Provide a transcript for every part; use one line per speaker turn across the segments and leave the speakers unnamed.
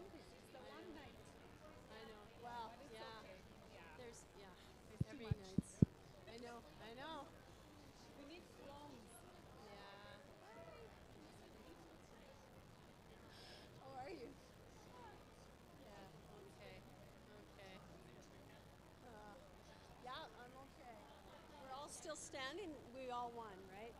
I know. Well, yeah. There's every night. I know. I know. Yeah. How are you? Yeah. Okay. Okay. Uh, yeah, I'm okay. We're all still standing. We all won, right?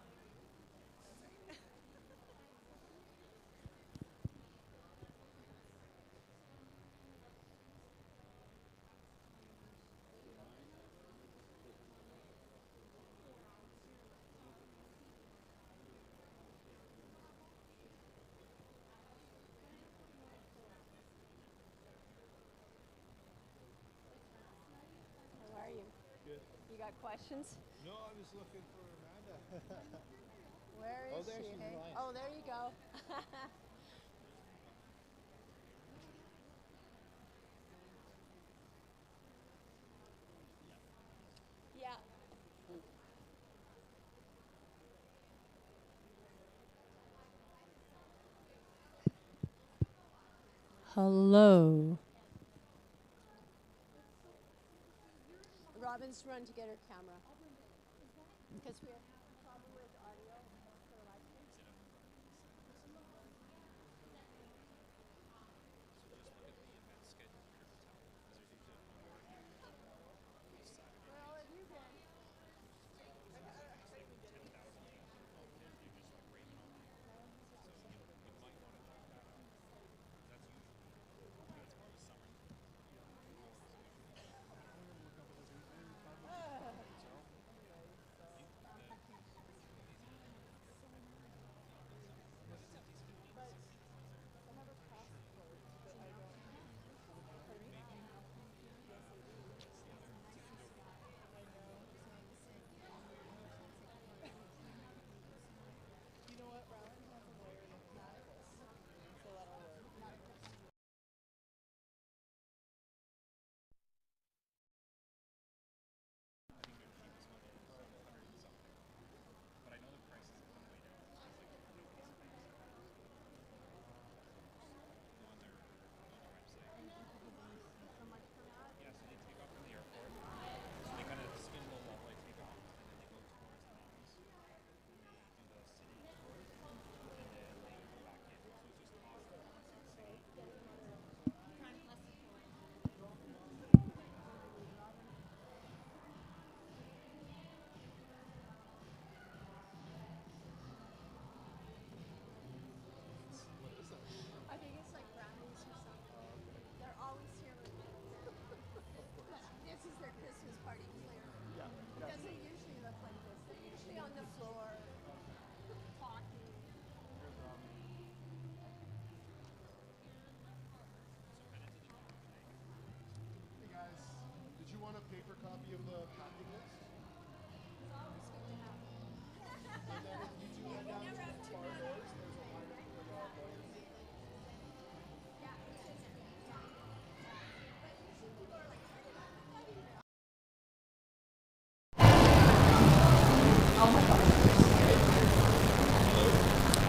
How are you?
Good.
You got questions?
No, I was looking for Amanda.
Where
Oh,
is
there
she?
she's in
Hey?
line.
Oh, there you go. Yeah. Hello. Robin's run to get her camera because we have a problem with audio for the live stream. Where all have you been? I think it's like brownies or something. They're always here when we get there. This is their Christmas party, clearly. It doesn't usually look like this. They're usually on the floor talking.
Hey guys, did you want a paper copy of the packing list?
It's always good to have them.
And then if you do head down to the far doors, there's a line of lawyers.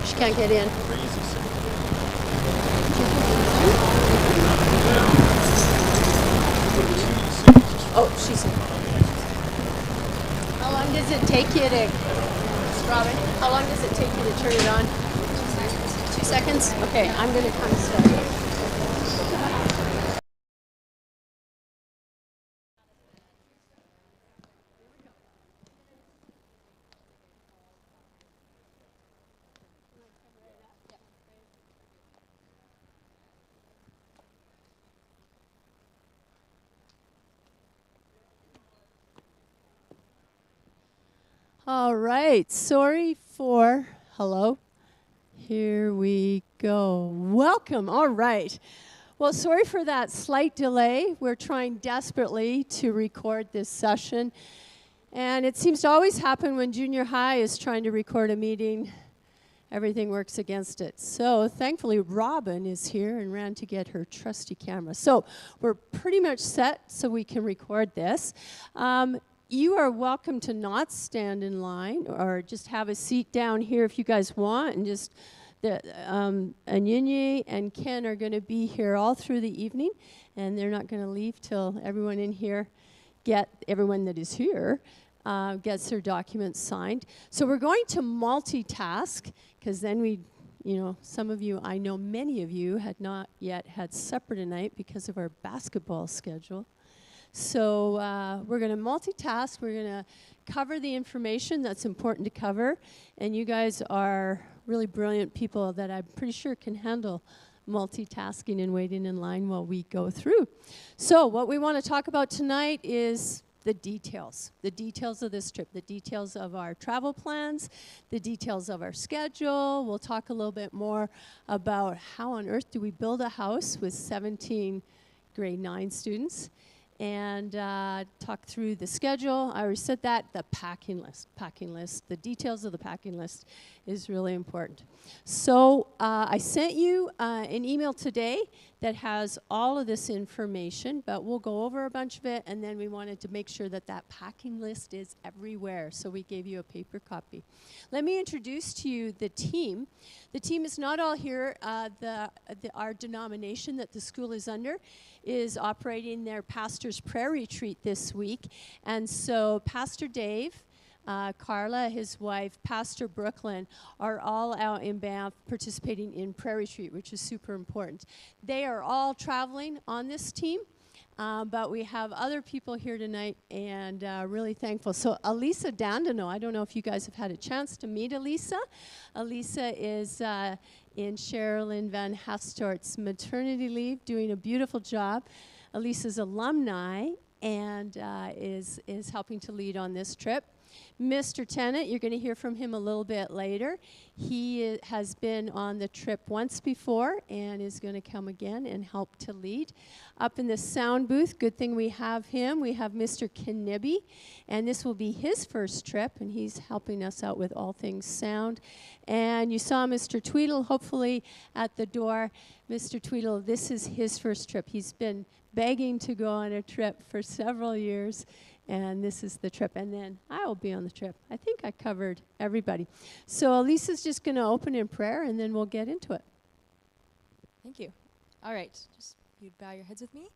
She can't get in. Oh, she's in. How long does it take you to, Robin? How long does it take you to turn it on? 2 seconds. 2 seconds? Okay, I'm going to kind of start it. All right. Sorry for. Hello. Here we go. Welcome. All right. Well, sorry for that slight delay. We're trying desperately to record this session. And it seems to always happen when junior high is trying to record a meeting. Everything works against it. So thankfully, Robin is here and ran to get her trusty camera. So we're pretty much set so we can record this. You are welcome to not stand in line or just have a seat down here if you guys want and just Anyinye and Ken are going to be here all through the evening, and they're not going to leave till everyone in here everyone that is here gets their documents signed. So we're going to multitask, because then some of you, I know many of you had not yet had supper tonight because of our basketball schedule. So we're going to multitask. We're going to cover the information that's important to cover. And you guys are really brilliant people that I'm pretty sure can handle multitasking and waiting in line while we go through. So what we want to talk about tonight is the details of this trip, the details of our travel plans, the details of our schedule. We'll talk a little bit more about how on earth do we build a house with 17 grade 9 students, and talk through the schedule. I already said that. The packing list, the details of the packing list is really important. So I sent you an email today that has all of this information, but we'll go over a bunch of it, and then we wanted to make sure that that packing list is everywhere, so we gave you a paper copy. Let me introduce to you the team. The team is not all here. Our denomination that the school is under is operating their pastor's prayer retreat this week, and so Pastor Dave, Carla, his wife, Pastor Brooklyn, are all out in Banff participating in prayer retreat, which is super important. They are all traveling on this team, but we have other people here tonight, and really thankful. So Elisa Dandino, I don't know if you guys have had a chance to meet Elisa. Elisa is in Sherilyn Van Hastort's maternity leave, doing a beautiful job. Elisa's alumni and is helping to lead on this trip. Mr. Tennant, you're going to hear from him a little bit later. He has been on the trip once before and is going to come again and help to lead. Up in the sound booth, good thing we have him. We have Mr. Knibbie, and this will be his first trip, and he's helping us out with all things sound. And you saw Mr. Tweedle, hopefully, at the door. Mr. Tweedle, this is his first trip. He's been begging to go on a trip for several years, and this is the trip. And then I will be on the trip. I think I covered everybody. So Lisa's just going to open in prayer, and then we'll get into it.
Thank you. All right. Just you'd bow your heads with me.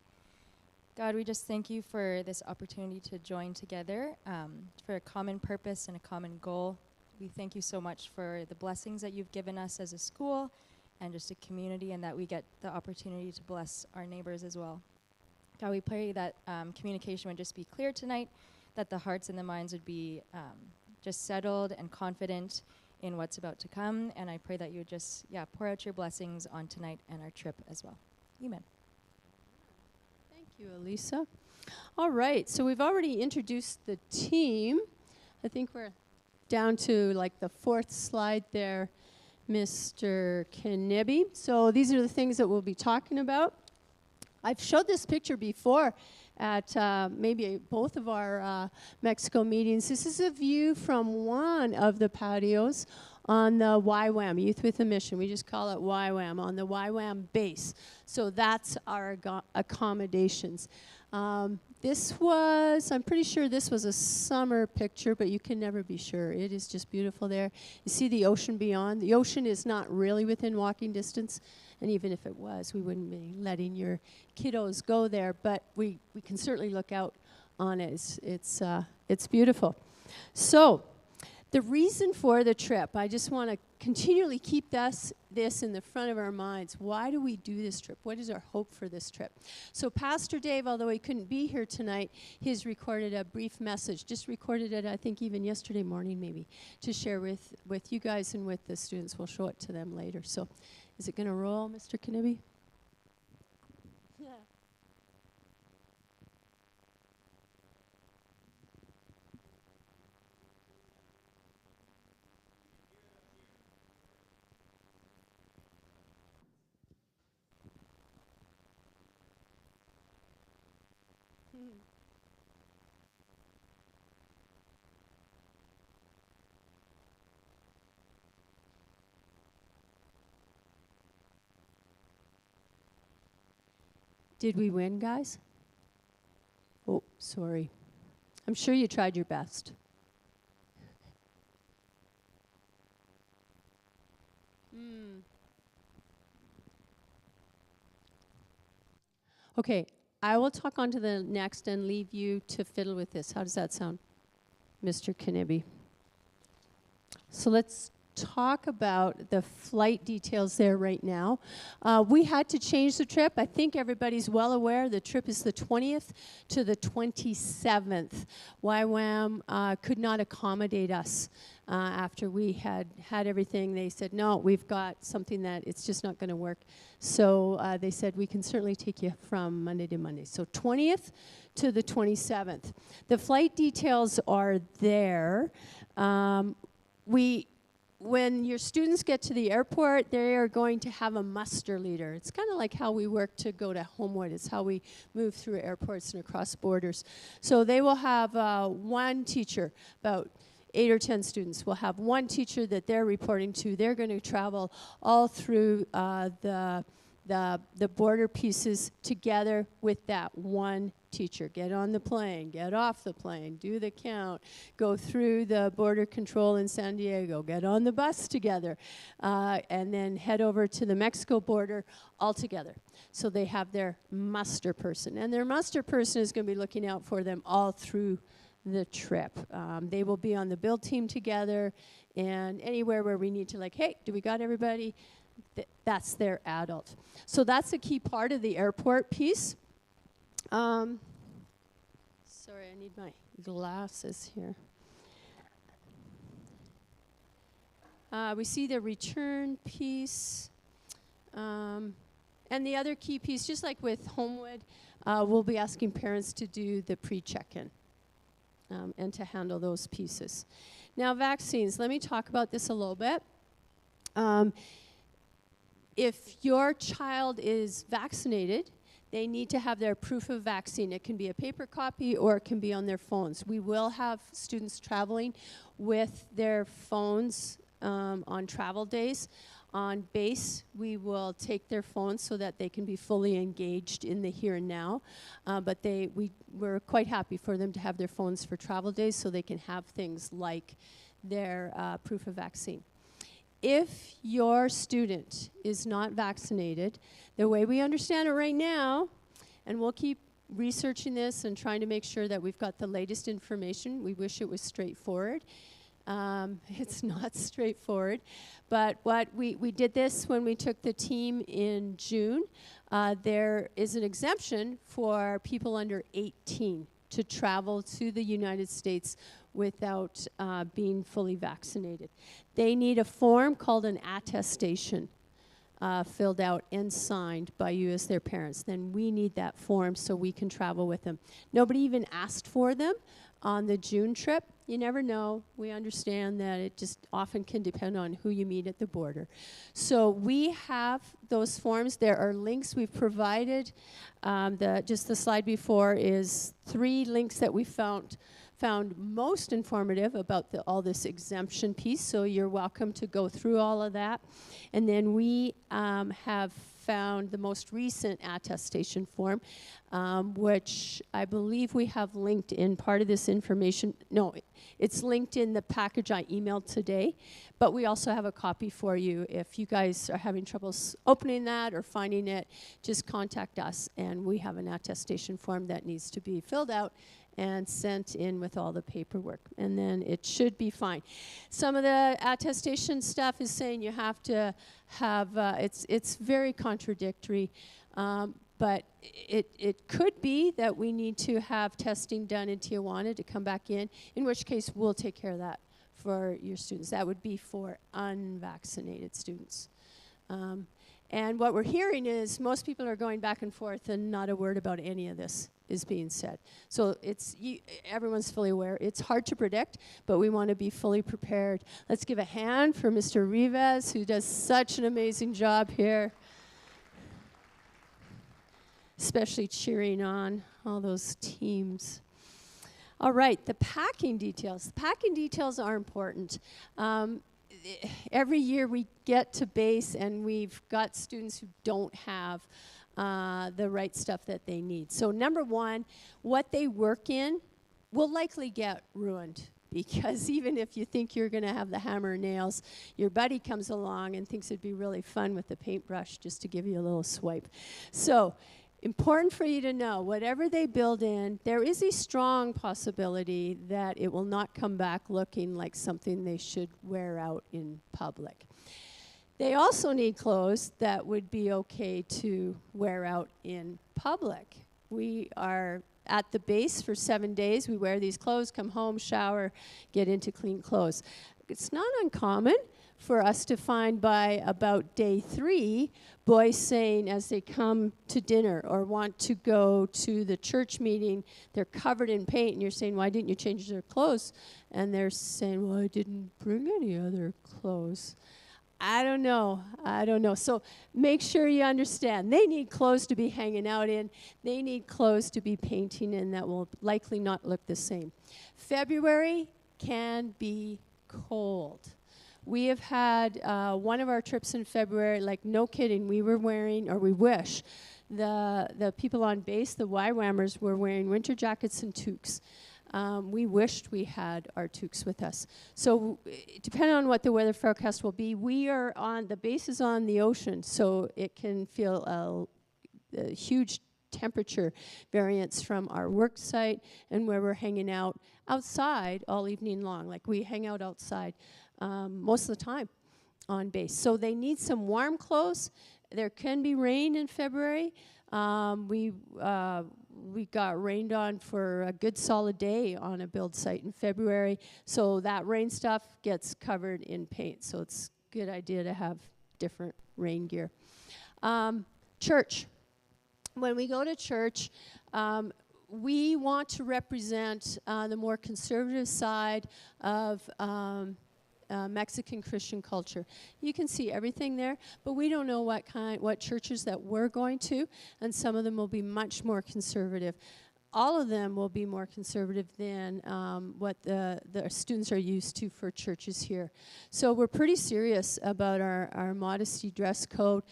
God, we just thank you for this opportunity to join together for a common purpose and a common goal. We thank you so much for the blessings that you've given us as a school and just a community, and that we get the opportunity to bless our neighbors as well. God, we pray that communication would just be clear tonight, that the hearts and the minds would be just settled and confident in what's about to come. And I pray that you would just, pour out your blessings on tonight and our trip as well. Amen.
Thank you, Elisa. All right, so we've already introduced the team. I think we're down to like the fourth slide there, Mr. Knibbie. So these are the things that we'll be talking about. I've showed this picture before at maybe both of our Mexico meetings. This is a view from one of the patios on the YWAM, Youth with a Mission. We just call it YWAM, on the YWAM base. So that's our accommodations. I'm pretty sure this was a summer picture, but you can never be sure. It is just beautiful there. You see the ocean beyond. The ocean is not really within walking distance, and even if it was, we wouldn't be letting your kiddos go there, but we can certainly look out on it. It's beautiful. So the reason for the trip, I just want to continually keep this in the front of our minds. Why do we do this trip? What is our hope for this trip? So Pastor Dave, although he couldn't be here tonight, he's recorded a brief message, just recorded it, I think, even yesterday morning maybe, to share with you guys and with the students. We'll show it to them later. So is it going to roll, Mr. Knibbie? Yeah. Did we win, guys? Oh, sorry. I'm sure you tried your best. Okay, I will talk on to the next and leave you to fiddle with this. How does that sound, Mr. Knibbie? So let's talk about the flight details there right now. We had to change the trip. I think everybody's well aware the trip is the 20th to the 27th. YWAM could not accommodate us after we had everything. They said, no, we've got something that it's just not going to work. So they said, we can certainly take you from Monday to Monday. So 20th to the 27th. The flight details are there. When your students get to the airport, they are going to have a muster leader. It's kind of like how we work to go to Homewood. It's how we move through airports and across borders. So they will have one teacher, about 8 or 10 students will have one teacher that they're reporting to. They're going to travel all through the border pieces together with that one teacher. Get on the plane, get off the plane, do the count, go through the border control in San Diego, get on the bus together, and then head over to the Mexico border all together. So they have their muster person. And their muster person is going to be looking out for them all through the trip. They will be on the build team together, and anywhere where we need to, like, hey, do we got everybody? That's their adult. So that's a key part of the airport piece. Sorry, I need my glasses here. We see the return piece. And the other key piece, just like with Homewood, we'll be asking parents to do the pre-check-in and to handle those pieces. Now, vaccines. Let me talk about this a little bit. If your child is vaccinated, they need to have their proof of vaccine. It can be a paper copy or it can be on their phones. We will have students traveling with their phones on travel days. On base, we will take their phones so that they can be fully engaged in the here and now. But we're quite happy for them to have their phones for travel days so they can have things like their proof of vaccine. If your student is not vaccinated, the way we understand it right now, and we'll keep researching this and trying to make sure that we've got the latest information. We wish it was straightforward. It's not straightforward. But what we did this when we took the team in June. There is an exemption for people under 18 to travel to the United States without being fully vaccinated. They need a form called an attestation filled out and signed by you as their parents. Then we need that form so we can travel with them. Nobody even asked for them on the June trip. You never know. We understand that it just often can depend on who you meet at the border. So we have those forms. There are links we've provided. Just the slide before is 3 links that we found most informative about all this exemption piece, so you're welcome to go through all of that. And then we have found the most recent attestation form, which I believe we have linked in part of this information. No, it's linked in the package I emailed today, but we also have a copy for you. If you guys are having trouble opening that or finding it, just contact us, and we have an attestation form that needs to be filled out and sent in with all the paperwork, and then it should be fine. Some of the attestation stuff is saying you have to have, it's very contradictory, but it could be that we need to have testing done in Tijuana to come back in which case we'll take care of that for your students. That would be for unvaccinated students. And what we're hearing is most people are going back and forth and not a word about any of this is being said. So everyone's fully aware. It's hard to predict, but we want to be fully prepared. Let's give a hand for Mr. Rivas, who does such an amazing job here, especially cheering on all those teams. All right, the packing details. The packing details are important. Every year we get to base and we've got students who don't have the right stuff that they need. So number one, what they work in will likely get ruined because even if you think you're going to have the hammer and nails, your buddy comes along and thinks it'd be really fun with the paintbrush just to give you a little swipe. So important for you to know, whatever they build in, there is a strong possibility that it will not come back looking like something they should wear out in public. They also need clothes that would be okay to wear out in public. We are at the base for 7 days. We wear these clothes, come home, shower, get into clean clothes. It's not uncommon for us to find by about day 3, boys saying as they come to dinner or want to go to the church meeting, they're covered in paint, and you're saying, why didn't you change their clothes? And they're saying, well, I didn't bring any other clothes. I don't know. So make sure you understand. They need clothes to be hanging out in. They need clothes to be painting in that will likely not look the same. February can be cold. We have had one of our trips in February, like no kidding, we were wearing, or we wish, the people on base, the YWAMers, were wearing winter jackets and toques. We wished we had our toques with us. So depending on what the weather forecast will be, the base is on the ocean, so it can feel a huge temperature variance from our work site and where we're hanging out outside all evening long. Like we hang out outside most of the time on base. So they need some warm clothes. There can be rain in February. We got rained on for a good solid day on a build site in February, so that rain stuff gets covered in paint, so it's a good idea to have different rain gear. Church. When we go to church, we want to represent the more conservative side of Mexican Christian culture. You can see everything there, but we don't know what churches that we're going to, and some of them will be much more conservative. All of them will be more conservative than what the students are used to for churches here. So we're pretty serious about our modesty dress code.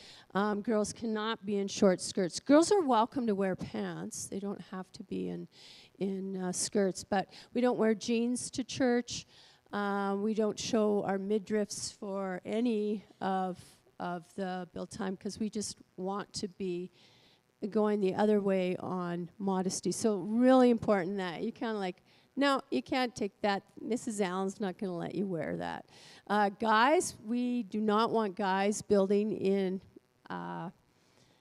Girls cannot be in short skirts. Girls are welcome to wear pants. They don't have to be in skirts, but we don't wear jeans to church. We don't show our midriffs for any of the build time because we just want to be going the other way on modesty. So really important that you kind of like, no, you can't take that. Mrs. Allen's not going to let you wear that. Guys, we do not want guys building in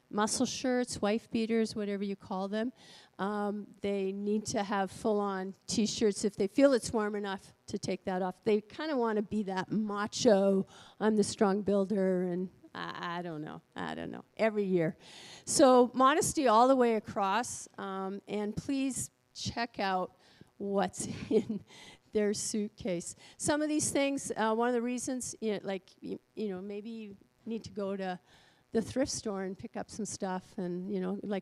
muscle shirts, wife beaters, whatever you call them. They need to have full-on T-shirts if they feel it's warm enough to take that off. They kind of want to be that macho, I'm the strong builder, and I don't know, every year. So modesty all the way across, and please check out what's in their suitcase. Some of these things, one of the reasons, maybe you need to go to the thrift store and pick up some stuff, and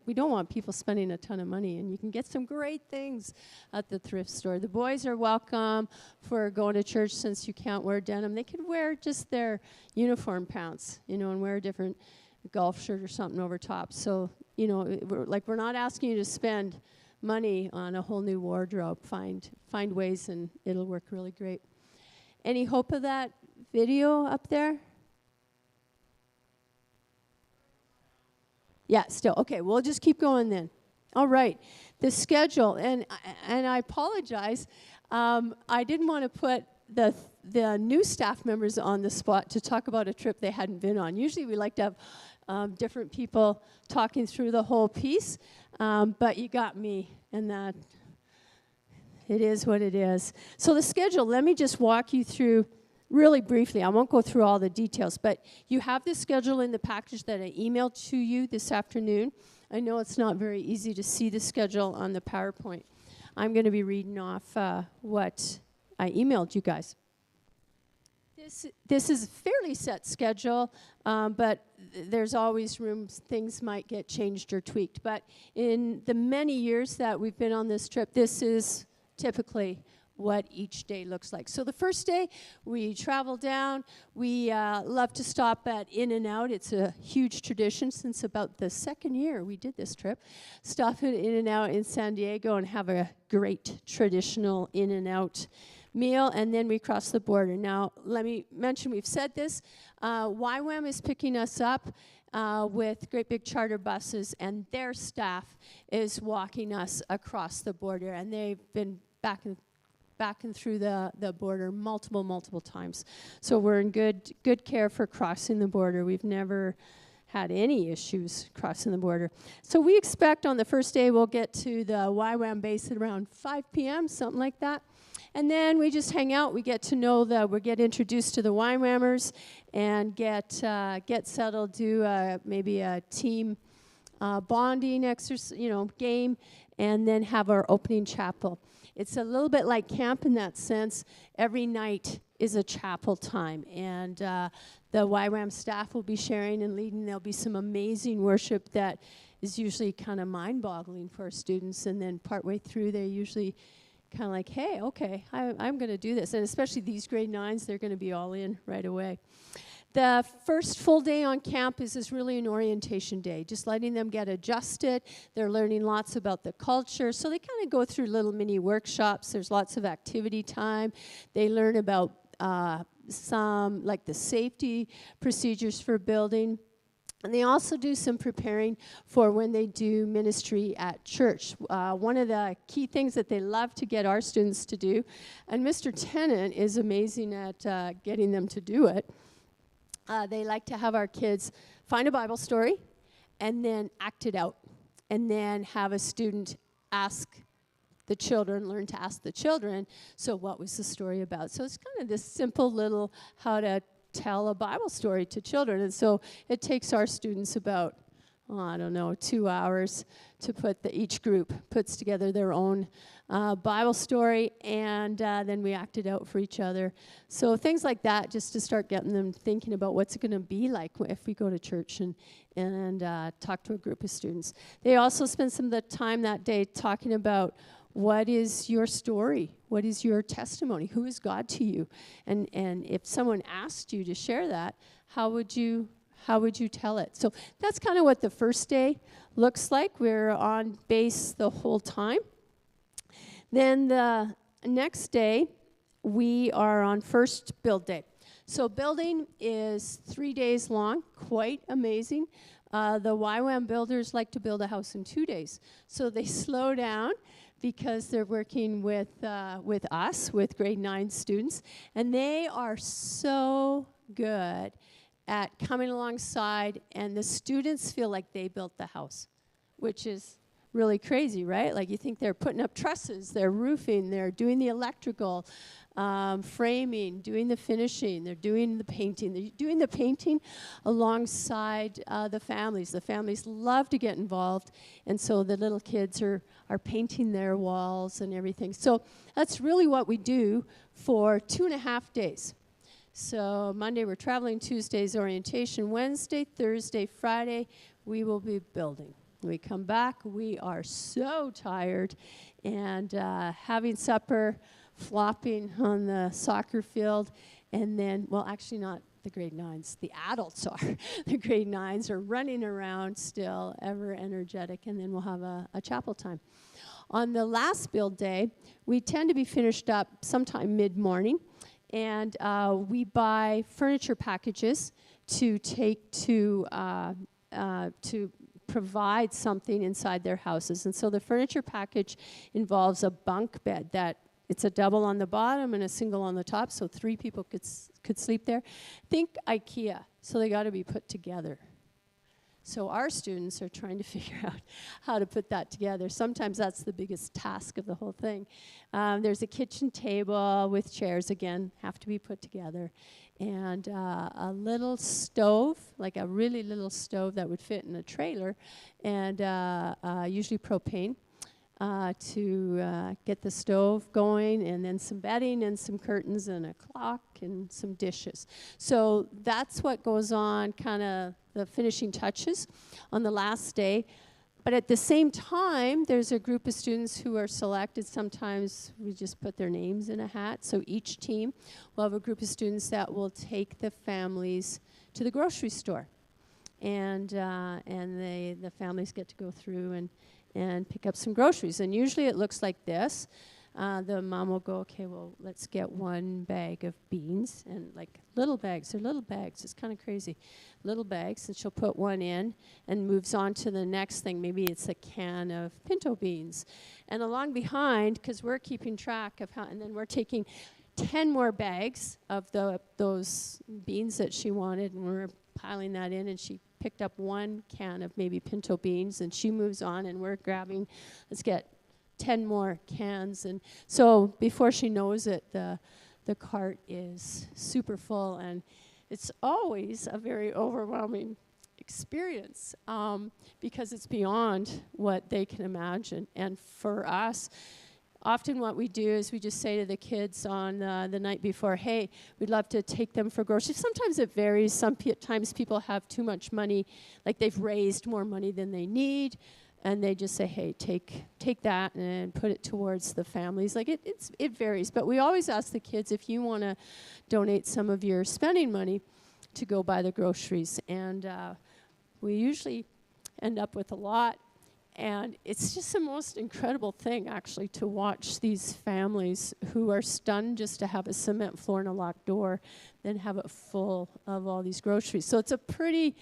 we don't want people spending a ton of money, and you can get some great things at the thrift store. The boys are welcome for going to church since you can't wear denim. They could wear just their uniform pants, and wear a different golf shirt or something over top. So, we're not asking you to spend money on a whole new wardrobe. Find ways, and it'll work really great. Any hope of that video up there? Yeah, still. Okay, we'll just keep going then. All right, the schedule, and I apologize. I didn't want to put the new staff members on the spot to talk about a trip they hadn't been on. Usually we like to have different people talking through the whole piece, but you got me, and that it is what it is. So the schedule, let me just walk you through really briefly. I won't go through all the details, but you have the schedule in the package that I emailed to you this afternoon. I know it's not very easy to see the schedule on the PowerPoint. I'm going to be reading off what I emailed you guys. This is a fairly set schedule, but there's always room. Things might get changed or tweaked. But in the many years that we've been on this trip, this is typically what each day looks like. So the first day, we travel down. We love to stop at In-N-Out. It's a huge tradition since about the second year we did this trip. Stop at In-N-Out in San Diego and have a great traditional In-N-Out meal, and then we cross the border. Now, let me mention, we've said this, YWAM is picking us up with great big charter buses, and their staff is walking us across the border, and they've been back and through the border multiple times. So we're in good care for crossing the border. We've never had any issues crossing the border. So we expect on the first day we'll get to the YWAM base at around 5 p.m., something like that. And then we just hang out. We get to know we get introduced to the YWAMers and get settled, do maybe a team bonding exercise, game, and then have our opening chapel. It's a little bit like camp in that sense. Every night is a chapel time, and the YWAM staff will be sharing and leading. There'll be some amazing worship that is usually kind of mind-boggling for our students, and then partway through they usually kind of like, hey, okay, I'm going to do this. And especially these grade 9s, they're going to be all in right away. The first full day on campus is really an orientation day, just letting them get adjusted. They're learning lots about the culture. So they kind of go through little mini workshops. There's lots of activity time. They learn about some, like the safety procedures for building. And they also do some preparing for when they do ministry at church. One of the key things that they love to get our students to do, and Mr. Tennant is amazing at getting them to do it, they like to have our kids find a Bible story and then act it out, and then have a student ask the children, learn to ask the children, so what was the story about? So it's kind of this simple little how to tell a Bible story to children. And so it takes our students about, 2 hours to put each group puts together their own Bible story, and then we act it out for each other. So things like that, just to start getting them thinking about what's it going to be like if we go to church and talk to a group of students. They also spend some of the time that day talking about what is your story? What is your testimony? Who is God to you? And if someone asked you to share that, how would you tell it? So that's kind of what the first day looks like. We're on base the whole time. Then the next day, we are on first build day. So building is 3 days long, quite amazing. The YWAM builders like to build a house in 2 days. So they slow down because they're working with us, with grade 9 students. And they are so good at coming alongside, and the students feel like they built the house, which is really crazy, right? Like you think they're putting up trusses, they're roofing, they're doing the electrical, framing, doing the finishing, they're doing the painting. They're doing the painting alongside the families. The families love to get involved, and so the little kids are painting their walls and everything. So that's really what we do for 2.5 days. So Monday we're traveling, Tuesday's orientation, Wednesday, Thursday, Friday, we will be building. We come back, we are so tired, and having supper, flopping on the soccer field, and then, well, actually not the grade 9s, the adults are. The grade 9s are running around still, ever energetic, and then we'll have a chapel time. On the last build day, we tend to be finished up sometime mid-morning, and we buy furniture packages to take to provide something inside their houses. And so the furniture package involves a bunk bed that it's a double on the bottom and a single on the top, so 3 people could sleep there. Think IKEA, so they got to be put together. So our students are trying to figure out how to put that together. Sometimes that's the biggest task of the whole thing. There's a kitchen table with chairs, again, have to be put together. And a little stove, like a really little stove that would fit in a trailer, and usually propane to get the stove going, and then some bedding and some curtains and a clock and some dishes. So that's what goes on, kind of the finishing touches on the last day. But at the same time, there's a group of students who are selected. Sometimes we just put their names in a hat. So each team will have a group of students that will take the families to the grocery store. And the families get to go through and pick up some groceries. And usually it looks like this. the mom will go, okay, well, let's get one bag of beans, and like little bags, they're little bags, it's kind of crazy, little bags, and she'll put one in and moves on to the next thing. Maybe it's a can of pinto beans. And along behind, because we're keeping track of how, and then we're taking 10 more bags of those beans that she wanted, and we're piling that in, and she picked up one can of maybe pinto beans, and she moves on, and we're grabbing, let's get 10 more cans. And so before she knows it, the cart is super full, and it's always a very overwhelming experience because it's beyond what they can imagine. And for us, often what we do is we just say to the kids on the night before, hey, we'd love to take them for groceries. Sometimes it varies. Sometimes people have too much money, like they've raised more money than they need, and they just say, hey, take that and put it towards the families. Like it varies. But we always ask the kids if you want to donate some of your spending money to go buy the groceries. And we usually end up with a lot. And it's just the most incredible thing, actually, to watch these families who are stunned just to have a cement floor and a locked door, then have it full of all these groceries. So it's a pretty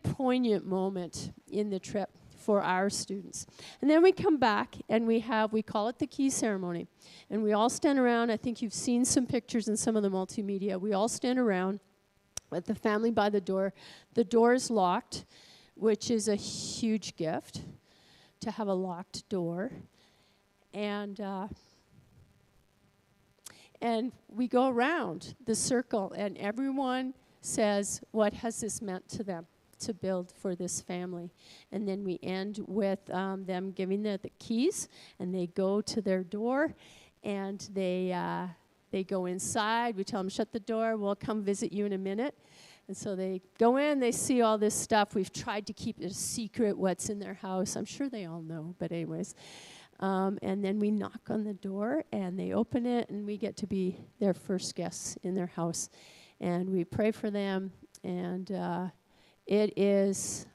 poignant moment in the trip for our students. And then we come back and we call it the key ceremony. And we all stand around. I think you've seen some pictures in some of the multimedia. We all stand around with the family by the door. The door is locked, which is a huge gift to have a locked door. And we go around the circle, and everyone says, what has this meant to them to build for this family? And then we end with them giving the keys, and they go to their door, and they go inside. We tell them, shut the door, we'll come visit you in a minute. And so they go in, they see all this stuff. We've tried to keep it a secret what's in their house. I'm sure they all know, but anyways. And then we knock on the door, and they open it, and we get to be their first guests in their house. And we pray for them, and it is,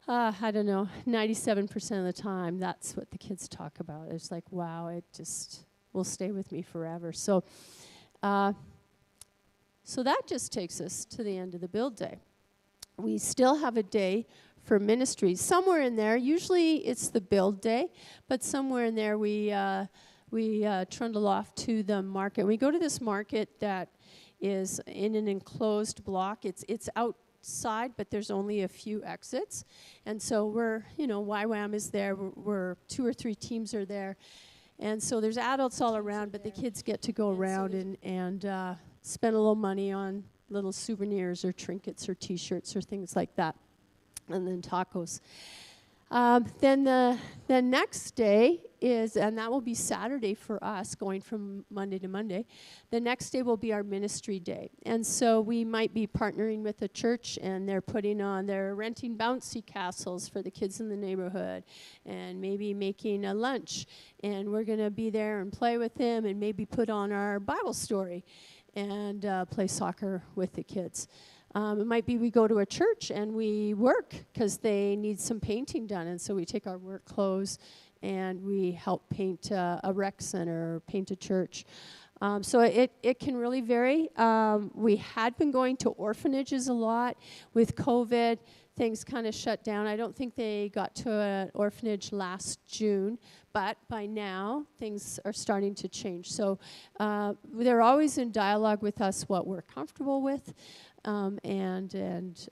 I don't know, 97% of the time, that's what the kids talk about. It's like, wow, it just will stay with me forever. So that just takes us to the end of the build day. We still have a day for ministries. Somewhere in there, usually it's the build day, but somewhere in there we trundle off to the market. We go to this market that is in an enclosed block. It's outside, but there's only a few exits. And so YWAM is there. We're 2 or 3 teams are there. And so there's adults all around, but the kids get to go around and spend a little money on little souvenirs or trinkets or T-shirts or things like that, and then tacos. Then the next day is, and that will be Saturday for us, going from Monday to Monday. The next day will be our ministry day. And so we might be partnering with a church, and they're renting bouncy castles for the kids in the neighborhood, and maybe making a lunch. And we're going to be there and play with them, and maybe put on our Bible story and play soccer with the kids. It might be we go to a church and we work because they need some painting done, and so we take our work clothes and we help paint a rec center or paint a church. So it can really vary. We had been going to orphanages a lot. With COVID, things kind of shut down. I don't think they got to an orphanage last June, but by now things are starting to change. So they're always in dialogue with us what we're comfortable with and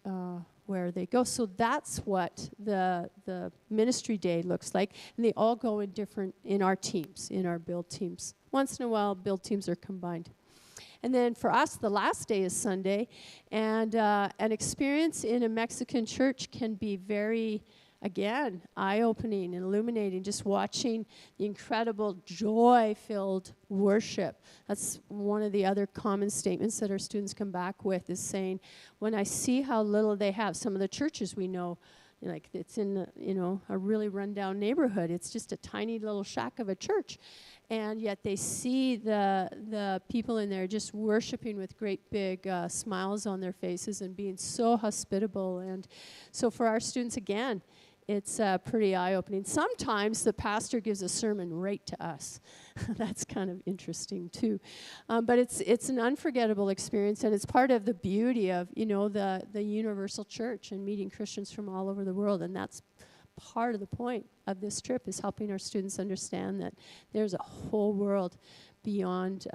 where they go. So that's what the ministry day looks like. And they all go in our teams, in our build teams. Once in a while, build teams are combined. And then for us, the last day is Sunday. And an experience in a Mexican church can be very, again, eye-opening and illuminating, just watching the incredible joy-filled worship. That's one of the other common statements that our students come back with, is saying, when I see how little they have, some of the churches we know, like it's in a really rundown neighborhood. It's just a tiny little shack of a church. And yet they see the people in there just worshiping with great big smiles on their faces and being so hospitable. And so for our students, again, it's pretty eye-opening. Sometimes the pastor gives a sermon right to us. That's kind of interesting too. But it's an unforgettable experience, and it's part of the beauty of, you know, the universal church and meeting Christians from all over the world. And that's part of the point of this trip, is helping our students understand that there's a whole world beyond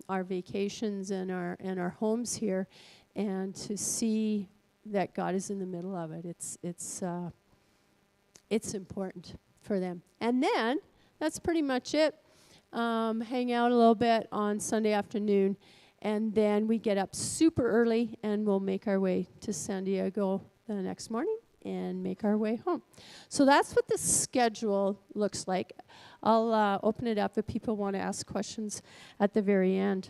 our vacations and our homes here, and to see that God is in the middle of it. It's important for them. And then that's pretty much it. Hang out a little bit on Sunday afternoon, and then we get up super early and we'll make our way to San Diego the next morning and make our way home. So that's what the schedule looks like. I'll open it up if people want to ask questions at the very end.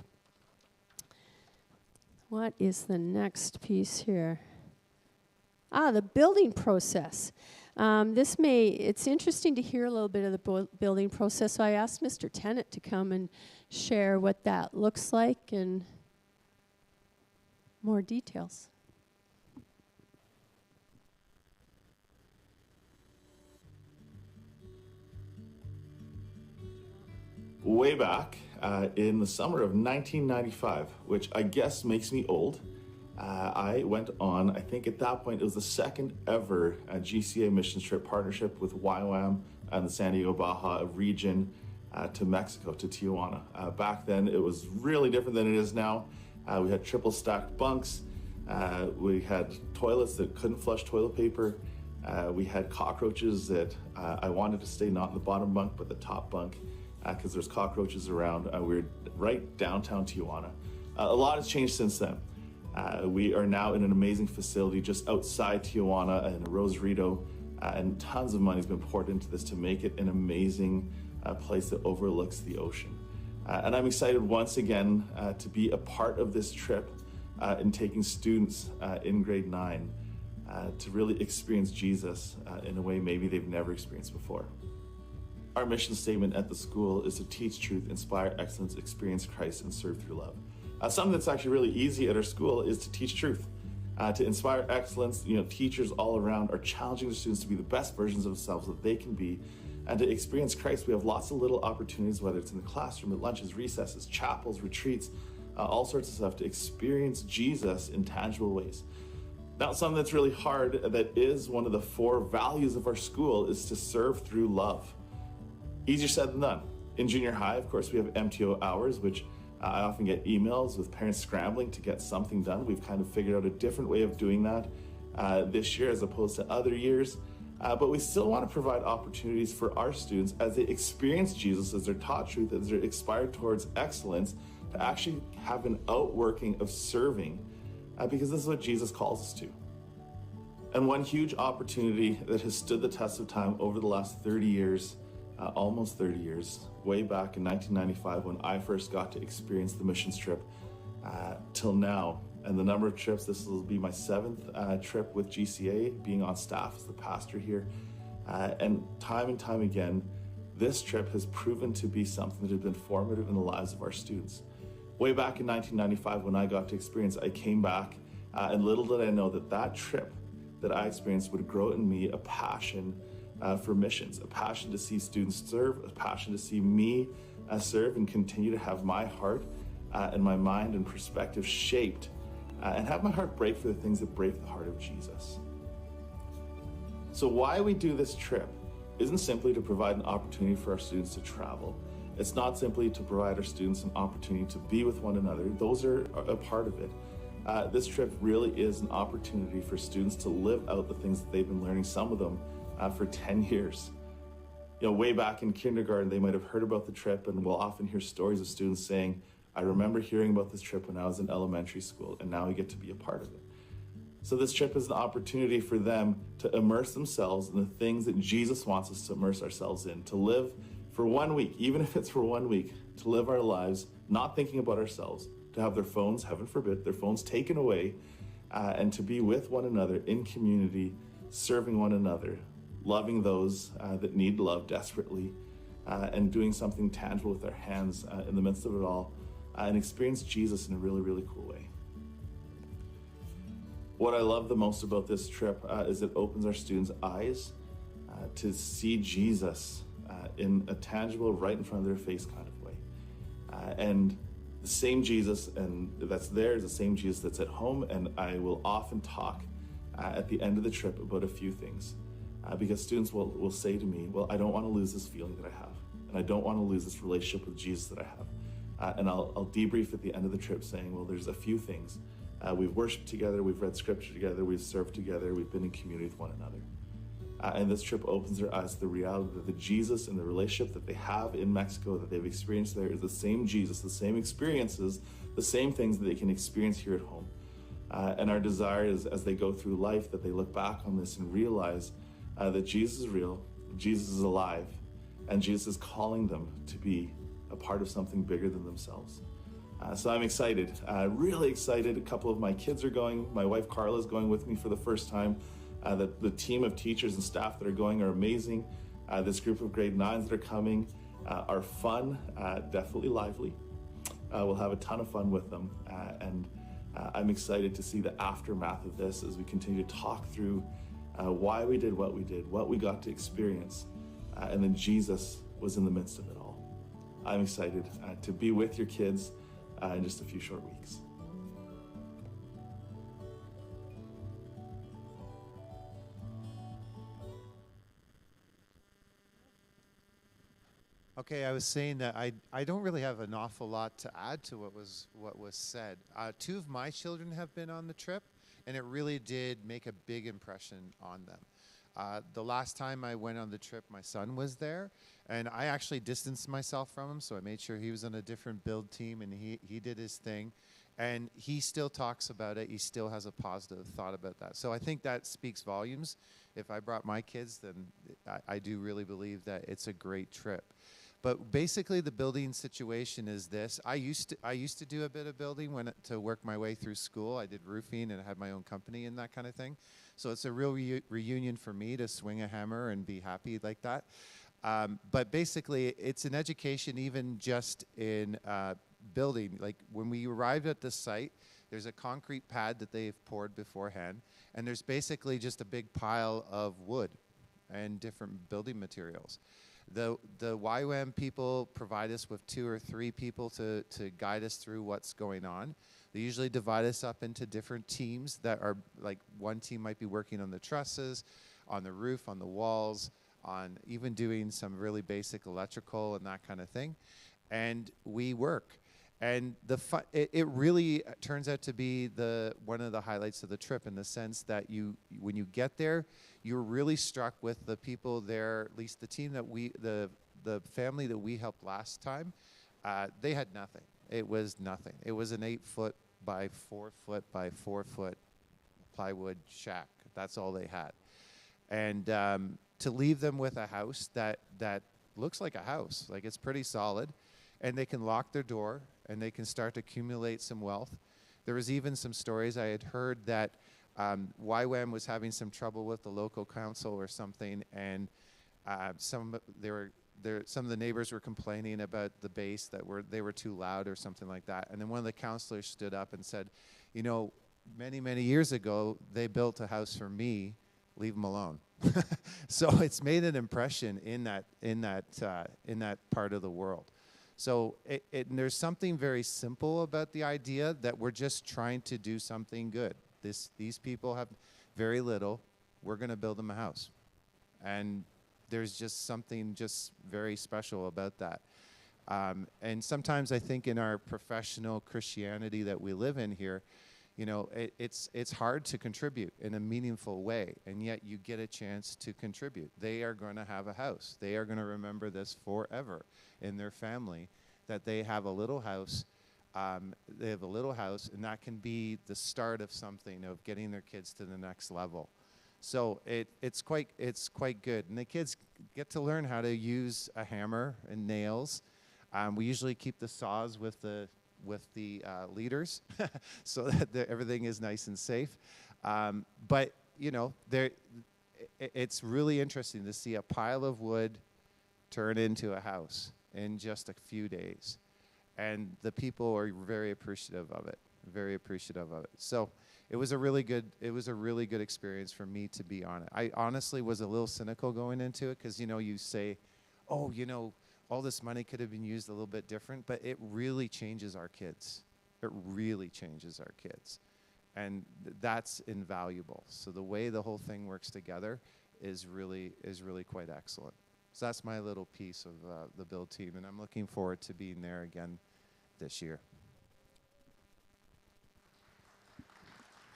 What is the next piece here? The building process. It's interesting to hear a little bit of the building process. So I asked Mr. Tennant to come and share what that looks like and more details.
Way back in the summer of 1995, which I guess makes me old, I went on, I think at that point, it was the second ever GCA missions trip partnership with YWAM and the San Diego Baja region to Mexico, to Tijuana. Back then, it was really different than it is now. We had triple stacked bunks. We had toilets that couldn't flush toilet paper. We had cockroaches that I wanted to stay not in the bottom bunk, but the top bunk, because there's cockroaches around. We were right downtown Tijuana. A lot has changed since then. We are now in an amazing facility just outside Tijuana in Rosarito, and tons of money has been poured into this to make it an amazing place that overlooks the ocean. And I'm excited once again to be a part of this trip in taking students in grade 9 to really experience Jesus in a way maybe they've never experienced before. Our mission statement at the school is to teach truth, inspire excellence, experience Christ, and serve through love. Something that's actually really easy at our school is to teach truth, to inspire excellence. You know, teachers all around are challenging the students to be the best versions of themselves that they can be, and to experience Christ. We have lots of little opportunities, whether it's in the classroom, at lunches, recesses, chapels, retreats, all sorts of stuff, to experience Jesus in tangible ways. Now, something that's really hard, that is one of the 4 values of our school, is to serve through love. Easier said than done. In junior high, of course, we have MTO hours, which I often get emails with parents scrambling to get something done. We've kind of figured out a different way of doing that this year as opposed to other years. But we still want to provide opportunities for our students as they experience Jesus, as they're taught truth, as they're inspired towards excellence, to actually have an outworking of serving, because this is what Jesus calls us to. And one huge opportunity that has stood the test of time over the last 30 years, almost 30 years, way back in 1995 when I first got to experience the missions trip, till now. And the number of trips, this will be my 7th trip with GCA, being on staff as the pastor here. And time again, this trip has proven to be something that has been formative in the lives of our students. Way back in 1995 when I got to experience, I came back, and little did I know that that trip that I experienced would grow in me a passion for missions, a passion to see students serve, a passion to see me serve and continue to have my heart and my mind and perspective shaped, and have my heart break for the things that break the heart of Jesus. So why we do this trip isn't simply to provide an opportunity for our students to travel. It's not simply to provide our students an opportunity to be with one another. Those are a part of it. This trip really is an opportunity for students to live out the things that they've been learning, some of them for 10 years. You know, way back in kindergarten, they might have heard about the trip, and we'll often hear stories of students saying, I remember hearing about this trip when I was in elementary school, and now I get to be a part of it. So this trip is an opportunity for them to immerse themselves in the things that Jesus wants us to immerse ourselves in, to live for 1 week, even if it's for 1 week, to live our lives not thinking about ourselves, to have their phones, heaven forbid, their phones taken away, and to be with one another in community, serving one another, loving those that need love desperately, and doing something tangible with our hands in the midst of it all, and experience Jesus in a really, really cool way. What I love the most about this trip is it opens our students' eyes to see Jesus in a tangible, right in front of their face kind of way. And the same Jesus and that's there is the same Jesus that's at home. And I will often talk at the end of the trip about a few things because students will say to me, well, I don't want to lose this feeling that I have. And I don't want to lose this relationship with Jesus that I have. And I'll debrief at the end of the trip saying, well, there's a few things. We've worshiped together, we've read scripture together, we've served together, we've been in community with one another. And this trip opens their eyes to the reality that the Jesus and the relationship that they have in Mexico, that they've experienced there, is the same Jesus, the same experiences, the same things that they can experience here at home. And our desire is, as they go through life, that they look back on this and realize that Jesus is real, Jesus is alive, and Jesus is calling them to be a part of something bigger than themselves. So I'm excited, really excited. A couple of my kids are going. My wife Carla is going with me for the first time. The team of teachers and staff that are going are amazing. This group of grade 9s that are coming are fun, definitely lively. We'll have a ton of fun with them. And I'm excited to see the aftermath of this as we continue to talk through why we did, what we got to experience. And then Jesus was in the midst of it all. I'm excited to be with your kids in just a few short weeks.
Okay, I was saying that I don't really have an awful lot to add to what was said. 2 of my children have been on the trip, and it really did make a big impression on them. The last time I went on the trip, my son was there, and I actually distanced myself from him, so I made sure he was on a different build team, and he did his thing. And he still talks about it. He still has a positive thought about that. So I think that speaks volumes. If I brought my kids, then I do really believe that it's a great trip. But basically, the building situation is this. I used to do a bit of building to work my way through school. I did roofing and I had my own company and that kind of thing. So it's a real reunion for me to swing a hammer and be happy like that. But basically, it's an education even just in building. Like when we arrived at the site, there's a concrete pad that they've poured beforehand. And there's basically just a big pile of wood and different building materials. The YWAM people provide us with 2 or 3 people to guide us through what's going on. They usually divide us up into different teams that are like one team might be working on the trusses, on the roof, on the walls, on even doing some really basic electrical and that kind of thing. And we work. And it really turns out to be one of the highlights of the trip in the sense that when you get there, you're really struck with the people there, at least the team that the family that we helped last time, they had nothing. It was nothing. It was an 8-foot by 4-foot by 4-foot plywood shack. That's all they had. And to leave them with a house that looks like a house, like it's pretty solid, and they can lock their door and they can start to accumulate some wealth. There was even some stories I had heard that YWAM was having some trouble with the local council or something, and some of the neighbors were complaining about the bass that they were too loud or something like that. And then one of the councilors stood up and said, you know, many years ago they built a house for me. Leave them alone. So it's made an impression in that part of the world. So there's something very simple about the idea that we're just trying to do something good. These people have very little. We're going to build them a house. And there's just something just very special about that. And sometimes I think in our professional Christianity that we live in here, you know, it's hard to contribute in a meaningful way, and yet you get a chance to contribute. They are going to have a house. They are going to remember this forever in their family, that they have a little house. They have a little house, and that can be the start of something, of getting their kids to the next level. So it's quite good, and the kids get to learn how to use a hammer and nails. We usually keep the saws with the leaders so that everything is nice and safe. But, you know, it's really interesting to see a pile of wood turn into a house in just a few days. And the people are very appreciative of it, very appreciative of it. So it was a really good experience for me to be on it. I honestly was a little cynical going into it because, you say, oh, all this money could have been used a little bit different, but it really changes our kids. It really changes our kids. And that's invaluable. So the way the whole thing works together is really quite excellent. So that's my little piece of the build team, and I'm looking forward to being there again this year.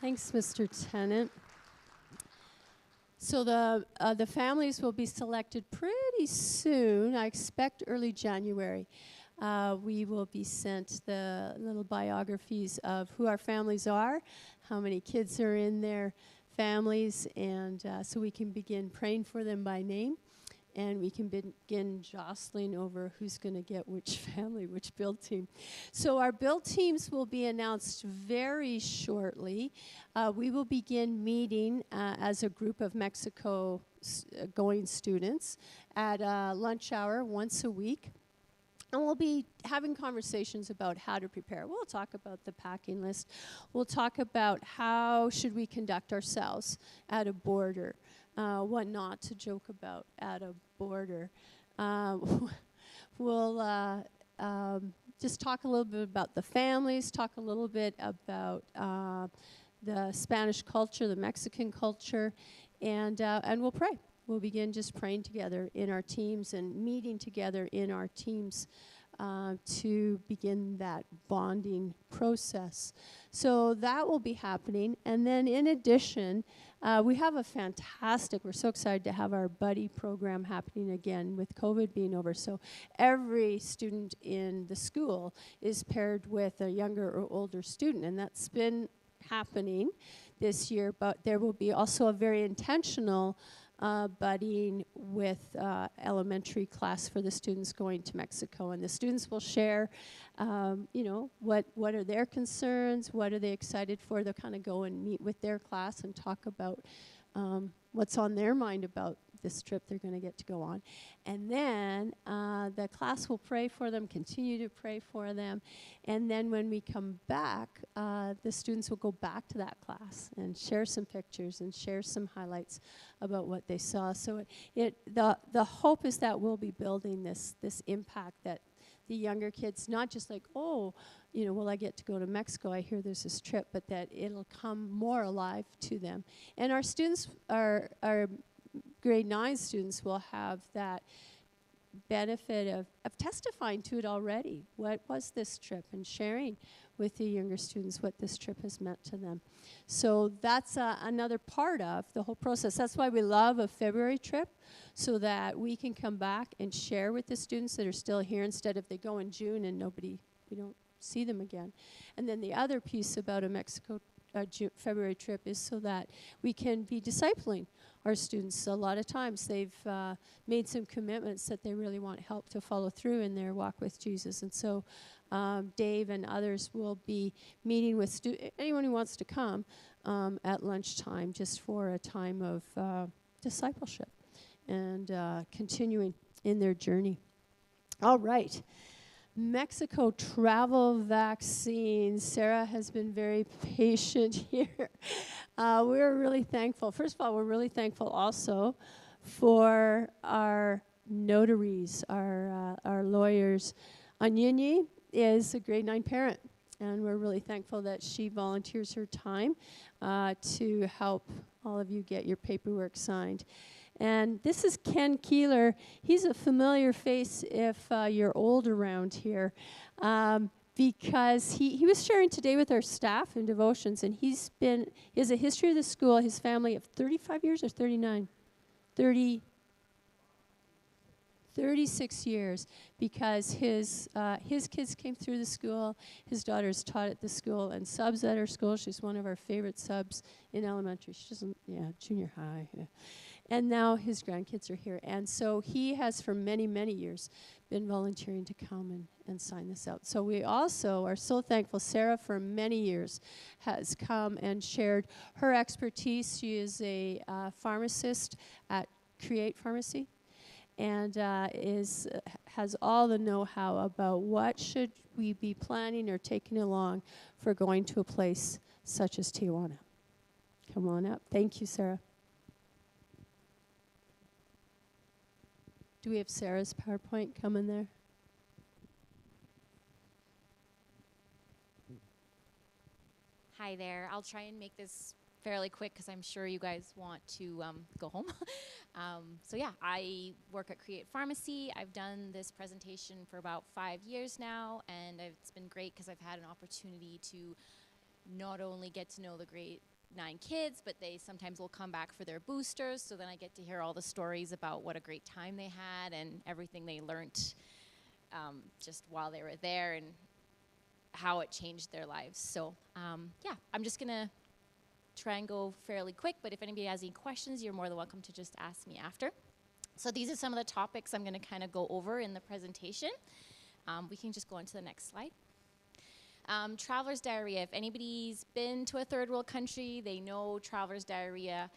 Thanks, Mr. Tennant. So the families will be selected pretty soon. I expect early January. We will be sent the little biographies of who our families are, how many kids are in their families, and so we can begin praying for them by name, and we can begin jostling over who's going to get which family, which build team. So our build teams will be announced very shortly. We will begin meeting as a group of Mexico going students at lunch hour once a week. And we'll be having conversations about how to prepare. We'll talk about the packing list. We'll talk about how should we conduct ourselves at a border, what not to joke about at a border. We'll just talk a little bit about the families, talk a little bit about the Spanish culture, the Mexican culture, and we'll pray. We'll begin just praying together in our teams and meeting together in our teams to begin that bonding process. So that will be happening. And then in addition, we have a we're so excited to have our buddy program happening again with COVID being over. So every student in the school is paired with a younger or older student, and that's been happening this year. But there will be also a very intentional buddying with elementary class for the students going to Mexico. And the students will share, what are their concerns, what are they excited for. They'll kind of go and meet with their class and talk about what's on their mind about this trip they're going to get to go on. And then the class will pray for them, continue to pray for them. And then when we come back, the students will go back to that class and share some pictures and share some highlights about what they saw. So the hope is that we'll be building this impact that the younger kids, not just like, will I get to go to Mexico? I hear there's this trip, but that it'll come more alive to them. And our students, our grade 9 students will have that benefit of testifying to it already. What was this trip? And sharing with the younger students what this trip has meant to them. So that's another part of the whole process. That's why we love a February trip, so that we can come back and share with the students that are still here instead of they go in June and we don't see them again. And then the other piece about a February trip is so that we can be discipling our students. A lot of times they've made some commitments that they really want help to follow through in their walk with Jesus. And so Dave and others will be meeting with anyone who wants to come at lunchtime just for a time of discipleship and continuing in their journey. All right. Mexico travel vaccines. Sarah has been very patient here. We're really thankful. First of all, we're really thankful also for our notaries, our lawyers. Anyinyi is a grade 9 parent, and we're really thankful that she volunteers her time to help all of you get your paperwork signed. And this is Ken Keeler. He's a familiar face if you're old around here, because he was sharing today with our staff in devotions, and he has a history of the school, his family, of 35 years or 39? 36 years, because his kids came through the school, his daughter's taught at the school, and subs at our school. She's one of our favorite subs in elementary. She doesn't, junior high. Yeah. And now his grandkids are here. And so he has, for many, many years, been volunteering to come and sign this out. So we also are so thankful. Sarah, for many years, has come and shared her expertise. She is a pharmacist at Create Pharmacy. and has all the know-how about what should we be planning or taking along for going to a place such as Tijuana. Come on up. Thank you, Sarah. Do we have Sarah's PowerPoint coming there?
Hi there. I'll try and make this fairly quick because I'm sure you guys want to go home. So yeah, I work at Create Pharmacy. I've done this presentation for about 5 years now, and it's been great because I've had an opportunity to not only get to know the great 9 kids, but they sometimes will come back for their boosters, so then I get to hear all the stories about what a great time they had and everything they learned just while they were there and how it changed their lives. So yeah, I'm just gonna try and go fairly quick, but if anybody has any questions, you're more than welcome to just ask me after. So these are some of the topics I'm gonna kind of go over in the presentation. We can just go on to the next slide. Traveler's diarrhea. If anybody's been to a third world country, they know traveler's diarrhea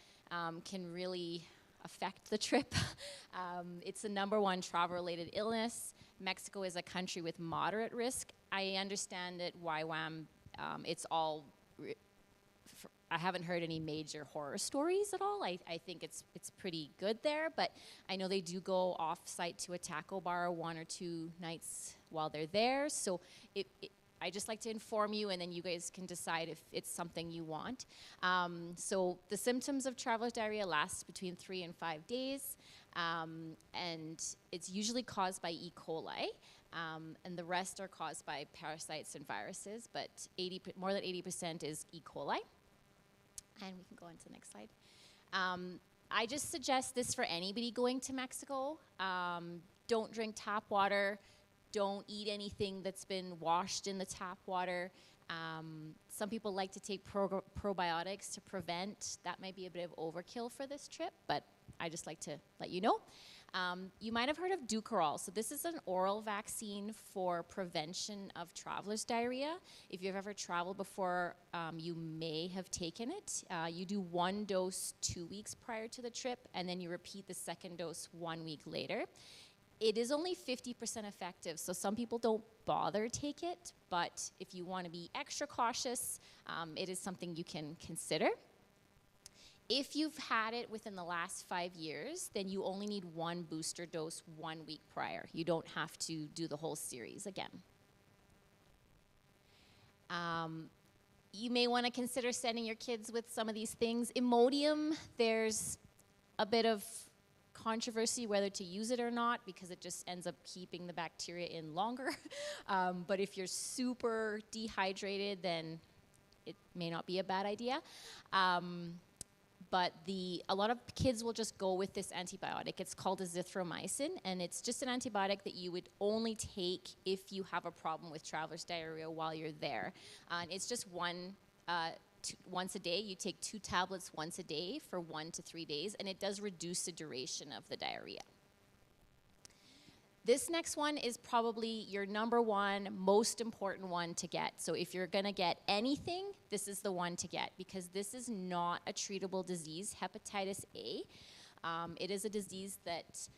can really affect the trip. It's the #1 travel-related illness. Mexico is a country with moderate risk. I understand that YWAM, it's all, I haven't heard any major horror stories at all. I think it's pretty good there, but I know they do go off-site to a taco bar 1 or 2 nights while they're there. So I just like to inform you, and then you guys can decide if it's something you want. So the symptoms of traveler's diarrhea last between 3 and 5 days, and it's usually caused by E. coli, and the rest are caused by parasites and viruses, but more than 80% is E. coli. And we can go on to the next slide. I just suggest this for anybody going to Mexico. Don't drink tap water. Don't eat anything that's been washed in the tap water. Some people like to take probiotics to prevent. That might be a bit of overkill for this trip, but I just like to let you know. You might have heard of Dukoral. So this is an oral vaccine for prevention of traveler's diarrhea. If you've ever traveled before, you may have taken it. You do 1 dose 2 weeks prior to the trip, and then you repeat the 2nd dose 1 week later. It is only 50% effective, so some people don't bother take it, but if you want to be extra cautious, it is something you can consider. If you've had it within the last 5 years, then you only need 1 booster dose 1 week prior. You don't have to do the whole series again. You may want to consider sending your kids with some of these things. Imodium, there's a bit of controversy whether to use it or not because it just ends up keeping the bacteria in longer. But if you're super dehydrated, then it may not be a bad idea. But a lot of kids will just go with this antibiotic. It's called azithromycin, and it's just an antibiotic that you would only take if you have a problem with traveler's diarrhea while you're there. And it's just once a day. You take 2 tablets once a day for 1 to 3 days, and it does reduce the duration of the diarrhea. This next one is probably your #1 most important one to get. So if you're gonna get anything, this is the one to get because this is not a treatable disease, hepatitis A. It is a disease that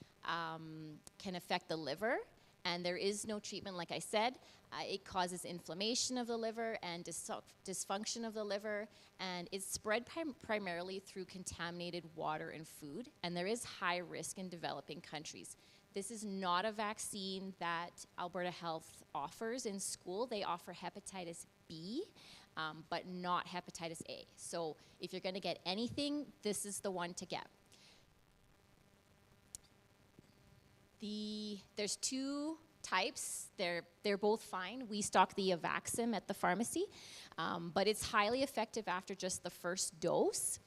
can affect the liver, and there is no treatment, like I said. It causes inflammation of the liver and dysfunction of the liver, and it's spread primarily through contaminated water and food, and there is high risk in developing countries. This is not a vaccine that Alberta Health offers in school. They offer hepatitis B, but not hepatitis A. So if you're gonna get anything, this is the one to get. There's 2 types. They're both fine. We stock the Avaxim at the pharmacy, but it's highly effective after just the 1st dose.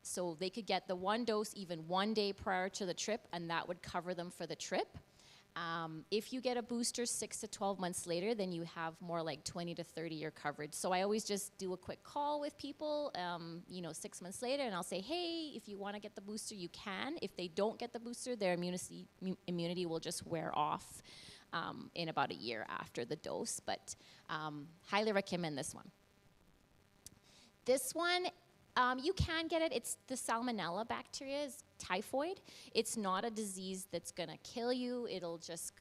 So they could get the 1 dose even 1 day prior to the trip, and that would cover them for the trip. If you get a booster 6 to 12 months later, then you have more like 20 to 30-year coverage. So I always just do a quick call with people, 6 months later, and I'll say, hey, if you want to get the booster, you can. If they don't get the booster, their immunity will just wear off in about a year after the dose. But highly recommend this one. This one You can get it. It's the salmonella bacteria is typhoid. It's not a disease that's going to kill you. It'll just,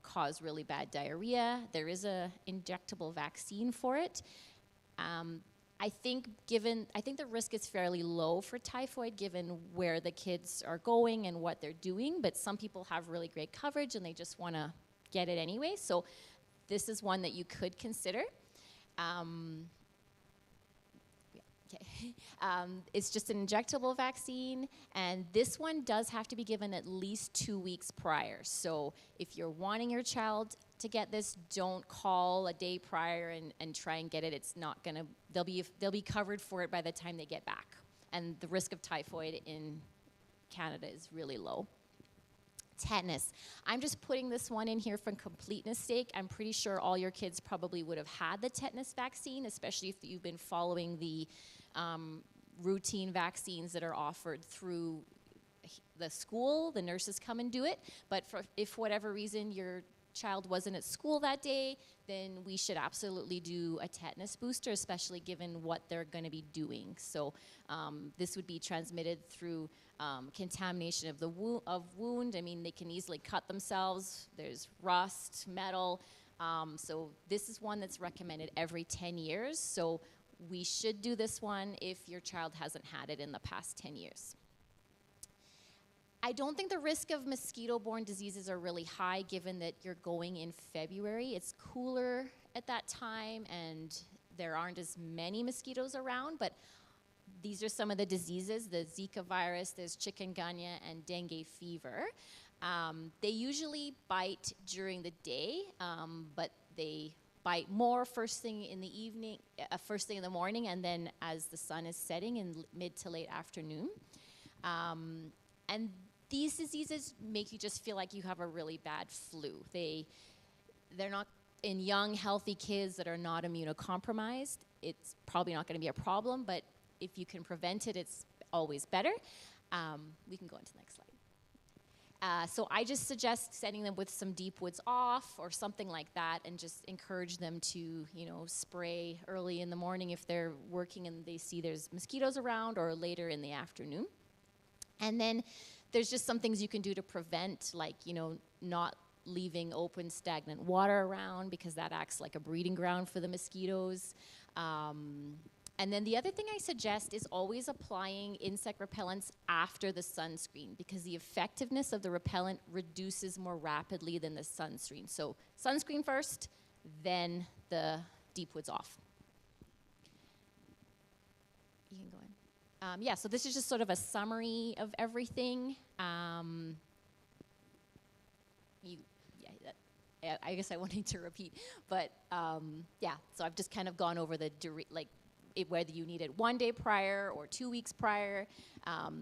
cause really bad diarrhea. There is a injectable vaccine for it. I think the risk is fairly low for typhoid given where the kids are going and what they're doing, but some people have really great coverage and they just want to get it anyway. So this is one that you could consider. It's just an injectable vaccine, and this one does have to be given at least 2 weeks prior. So if you're wanting your child to get this, don't call a day prior and try and get it. It's not gonna, they'll be covered for it by the time they get back. And the risk of typhoid in Canada is really low. Tetanus. I'm just putting this one in here for completeness sake. I'm pretty sure all your kids probably would have had the tetanus vaccine, especially if you've been following the routine vaccines that are offered through the school. The nurses come and do it. But if for whatever reason your child wasn't at school that day, then we should absolutely do a tetanus booster, especially given what they're going to be doing. So this would be transmitted through contamination of the wound. I mean, they can easily cut themselves. There's rust, metal. So this is one that's recommended every 10 years. So we should do this one if your child hasn't had it in the past 10 years. I don't think the risk of mosquito-borne diseases are really high given that you're going in February. It's cooler at that time and there aren't as many mosquitoes around, but these are some of the diseases, the Zika virus, there's chikungunya and dengue fever. They usually bite during the day, but they bite more first thing in the evening, first thing in the morning, and then as the sun is setting in mid to late afternoon. And these diseases make you just feel like you have a really bad flu. They're not in young, healthy kids that are not immunocompromised. It's probably not going to be a problem, but if you can prevent it, it's always better. We can go into the next slide. So I just suggest setting them with some Deep Woods Off or something like that and just encourage them to, spray early in the morning if they're working and they see there's mosquitoes around, or later in the afternoon. And then there's just some things you can do to prevent, like, not leaving open stagnant water around because that acts like a breeding ground for the mosquitoes. And then the other thing I suggest is always applying insect repellents after the sunscreen because the effectiveness of the repellent reduces more rapidly than the sunscreen. So sunscreen first, then the Deep Woods Off. You can go in. Yeah, so this is just sort of a summary of everything. I guess I won't need to repeat, but yeah, so I've just kind of gone over whether you need it 1 day prior or 2 weeks prior.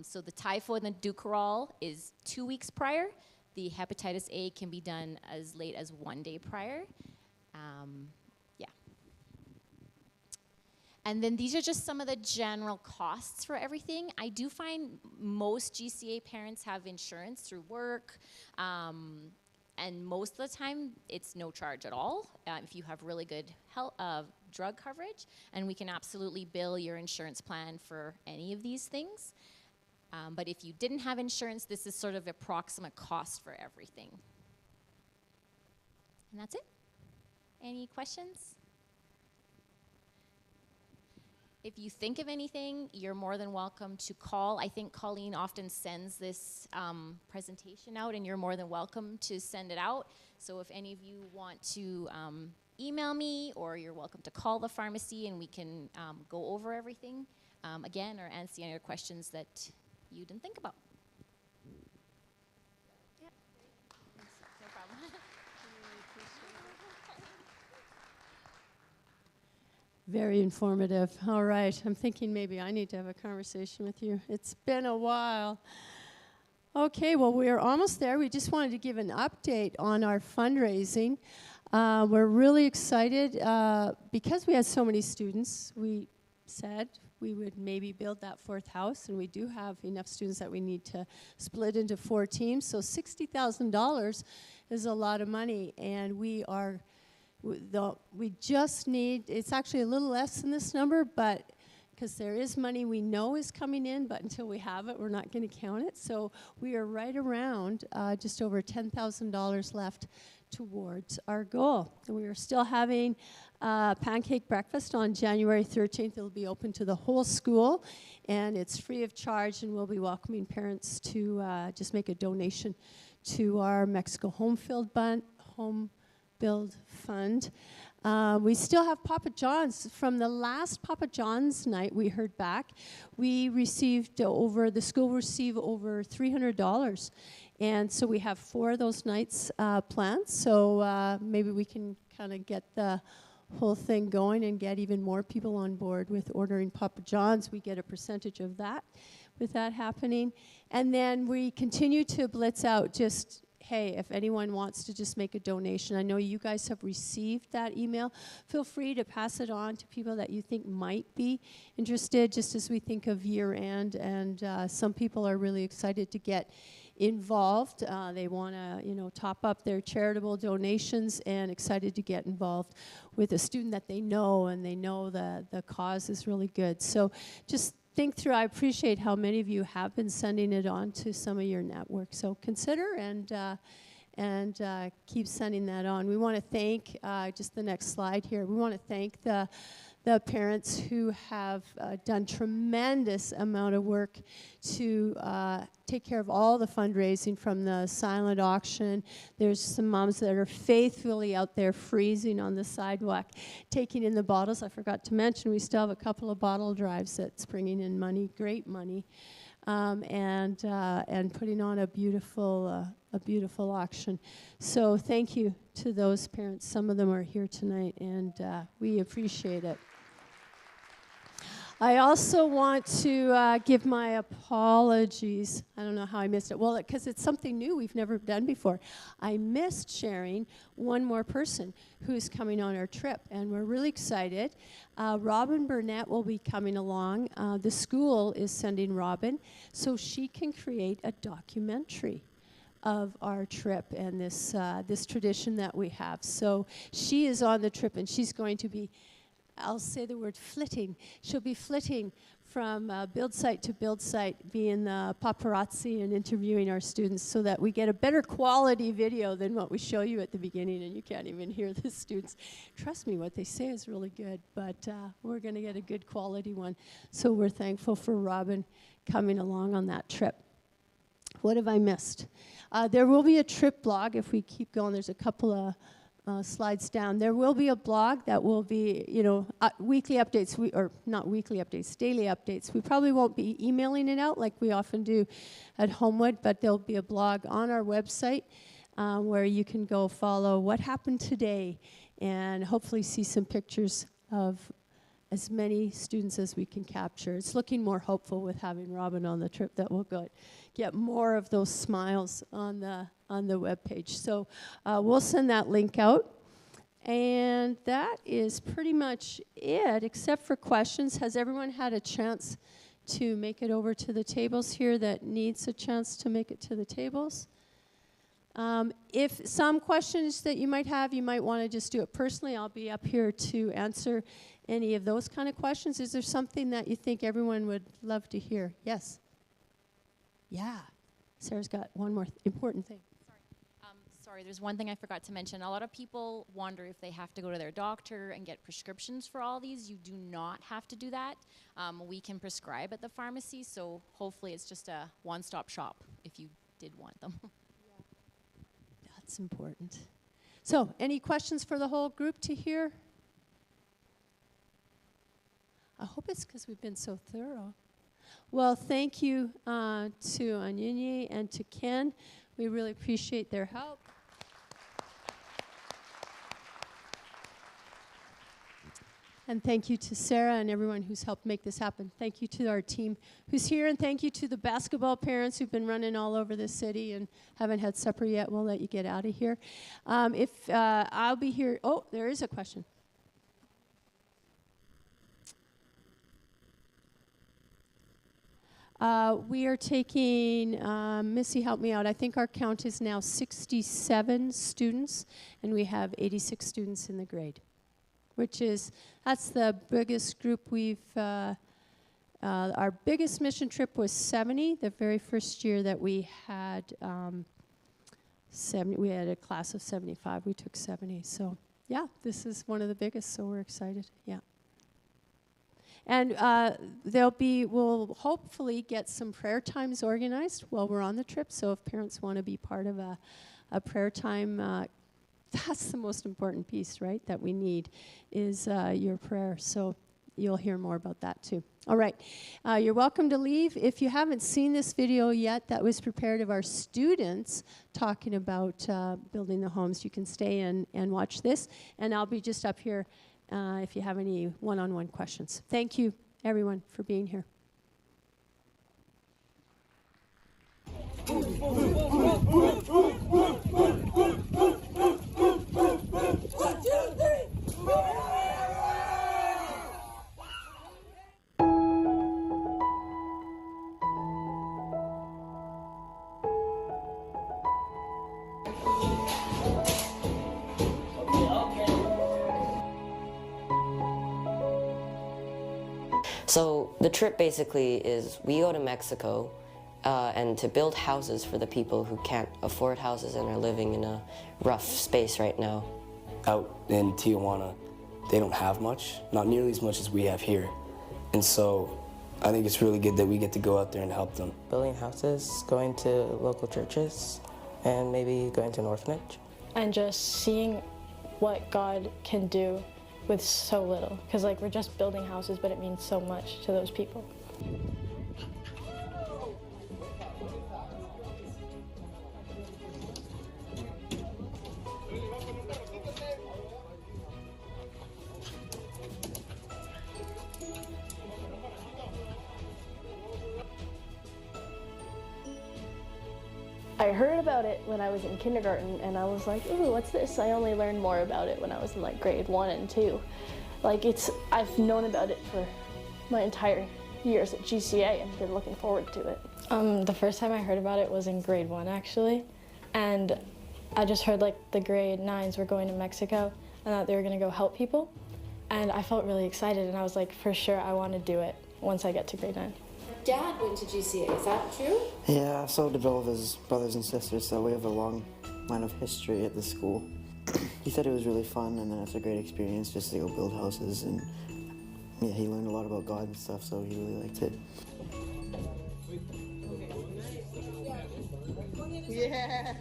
So the typhoid and the Dukoral is 2 weeks prior. The hepatitis A can be done as late as 1 day prior. Yeah. And then these are just some of the general costs for everything. I do find most GCA parents have insurance through work. And most of the time, it's no charge at all if you have really good health, drug coverage. And we can absolutely bill your insurance plan for any of these things. But if you didn't have insurance, this is sort of approximate cost for everything. And that's it. Any questions? If you think of anything, you're more than welcome to call. I think Colleen often sends this presentation out, and you're more than welcome to send it out. So if any of you want to email me, or you're welcome to call the pharmacy, and we can go over everything again, or answer any other questions that you didn't think about. Yeah. No problem.
Very informative. All right. I'm thinking maybe I need to have a conversation with you. It's been a while. Okay, well, we're almost there. We just wanted to give an update on our fundraising. We're really excited because we had so many students. We said we would maybe build that fourth house, and we do have enough students that we need to split into 4 teams. So $60,000 is a lot of money, and we just need, it's actually a little less than this number, but because there is money we know is coming in, but until we have it, we're not going to count it. So we are right around just over $10,000 left towards our goal. And we are still having pancake breakfast on January 13th. It'll be open to the whole school, and it's free of charge, and we'll be welcoming parents to just make a donation to our Mexico Home Build Fund. We still have Papa John's. From the last Papa John's night we heard back, we received the school received over $300. And so we have 4 of those nights planned. So maybe we can kind of get the whole thing going and get even more people on board with ordering Papa John's. We get a percentage of that with that happening. And then we continue to blitz out just, hey, if anyone wants to just make a donation, I know you guys have received that email. Feel free to pass it on to people that you think might be interested, just as we think of year end. And some people are really excited to get involved. They want to, top up their charitable donations and excited to get involved with a student that they know, and they know the cause is really good. So just think through. I appreciate how many of you have been sending it on to some of your networks. So consider and keep sending that on. We want to thank, just the next slide here, we want to thank the parents who have done tremendous amount of work to take care of all the fundraising from the silent auction. There's some moms that are faithfully out there freezing on the sidewalk, taking in the bottles. I forgot to mention we still have a couple of bottle drives that's bringing in money, great money, and putting on a beautiful auction. So thank you to those parents. Some of them are here tonight, and we appreciate it. I also want to give my apologies. I don't know how I missed it. Well, because it's something new we've never done before. I missed sharing one more person who's coming on our trip, and we're really excited. Robin Burnett will be coming along. The school is sending Robin so she can create a documentary of our trip and this tradition that we have. So she is on the trip, and she's going to be, I'll say the word flitting. She'll be flitting from build site to build site, being the paparazzi and interviewing our students so that we get a better quality video than what we show you at the beginning, and you can't even hear the students. Trust me, what they say is really good, but we're going to get a good quality one. So we're thankful for Robin coming along on that trip. What have I missed? There will be a trip blog if we keep going. There's a couple of slides down. There will be a blog that will be, weekly updates, or not weekly updates, daily updates. We probably won't be emailing it out like we often do at Homewood, but there'll be a blog on our website where you can go follow what happened today and hopefully see some pictures of as many students as we can capture. It's looking more hopeful with having Robin on the trip that we'll get more of those smiles on the webpage. So we'll send that link out. And that is pretty much it, except for questions. Has everyone had a chance to make it over to the tables here that needs a chance to make it to the tables? If some questions that you might have, you might want to just do it personally. I'll be up here to answer any of those kind of questions. Is there something that you think everyone would love to hear? Yes? Yeah. Sarah's got one more important thing.
Sorry, there's one thing I forgot to mention. A lot of people wonder if they have to go to their doctor and get prescriptions for all these. You do not have to do that. We can prescribe at the pharmacy, so hopefully it's just a one-stop shop if you did want them.
That's important. So, any questions for the whole group to hear? I hope it's because we've been so thorough. Well, thank you to Anyinyi and to Ken. We really appreciate their help. And thank you to Sarah and everyone who's helped make this happen. Thank you to our team who's here, and thank you to the basketball parents who've been running all over the city and haven't had supper yet. We'll let you get out of here. I'll be here. Oh, there is a question. We are taking, Missy, help me out. I think our count is now 67 students, and we have 86 students in the grade, that's the biggest group we've Our biggest mission trip was 70. The very first year that we had 70, we had a class of 75. We took 70. So yeah, this is one of the biggest. So we're excited. Yeah. And we'll hopefully get some prayer times organized while we're on the trip. So if parents want to be part of a prayer time, that's the most important piece, right, that we need is your prayer. So you'll hear more about that too. All right, you're welcome to leave. If you haven't seen this video yet, that was prepared of our students talking about building the homes. You can stay and watch this, and I'll be just up here if you have any one-on-one questions. Thank you, everyone, for being here.
So the trip basically is we go to Mexico and to build houses for the people who can't afford houses and are living in a rough space right now.
Out in Tijuana, they don't have much, not nearly as much as we have here. And so I think it's really good that we get to go out there and help them.
Building houses, going to local churches, and maybe going to an orphanage.
And just seeing what God can do with so little. Because like we're just building houses, but it means so much to those people. I heard about it when I was in kindergarten, and I was like, ooh, what's this? I only learned more about it when I was in like grade 1 and 2. Like I've known about it for my entire years at GCA and been looking forward to it. The first time I heard about it was in grade 1 actually, and I just heard like the grade 9s were going to Mexico and that they were gonna go help people, and I felt really excited, and I was like, for sure I want to do it once I get to grade 9.
Dad went to GCA, is that true?
Yeah, so did all of his brothers and sisters, so we have a long line of history at the school. He said it was really fun, and that it's a great experience just to go build houses, and yeah, he learned a lot about God and stuff, so he really liked it.
Yeah.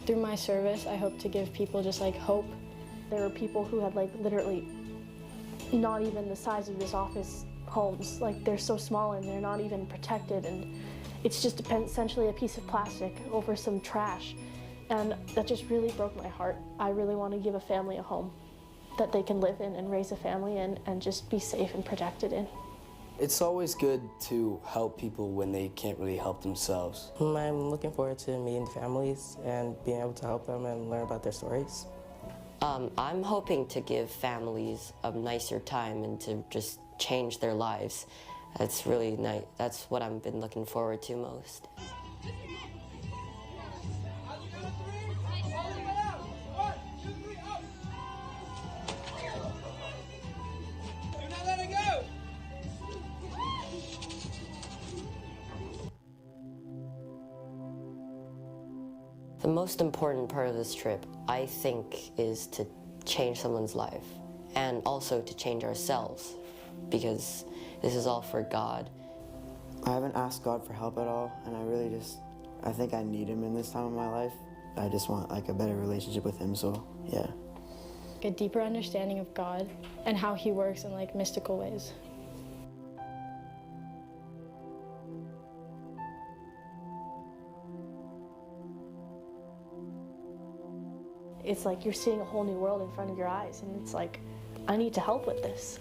Through my service, I hope to give people just like hope. There were people who had like literally not even the size of this office homes. Like they're so small and they're not even protected, and it's just essentially a piece of plastic over some trash. And that just really broke my heart. I really want to give a family a home that they can live in and raise a family in and just be safe and protected in.
It's always good to help people when they can't really help themselves.
I'm looking forward to meeting families and being able to help them and learn about their stories.
I'm hoping to give families a nicer time and to just change their lives. That's really nice. That's what I've been looking forward to most. The most important part of this trip, I think, is to change someone's life and also to change ourselves, because this is all for God.
I haven't asked God for help at all, and I think I need him in this time of my life. I just want like a better relationship with him, so yeah.
A deeper understanding of God and how he works in like mystical ways. It's like you're seeing a whole new world in front of your eyes, and it's like, I need to help with this.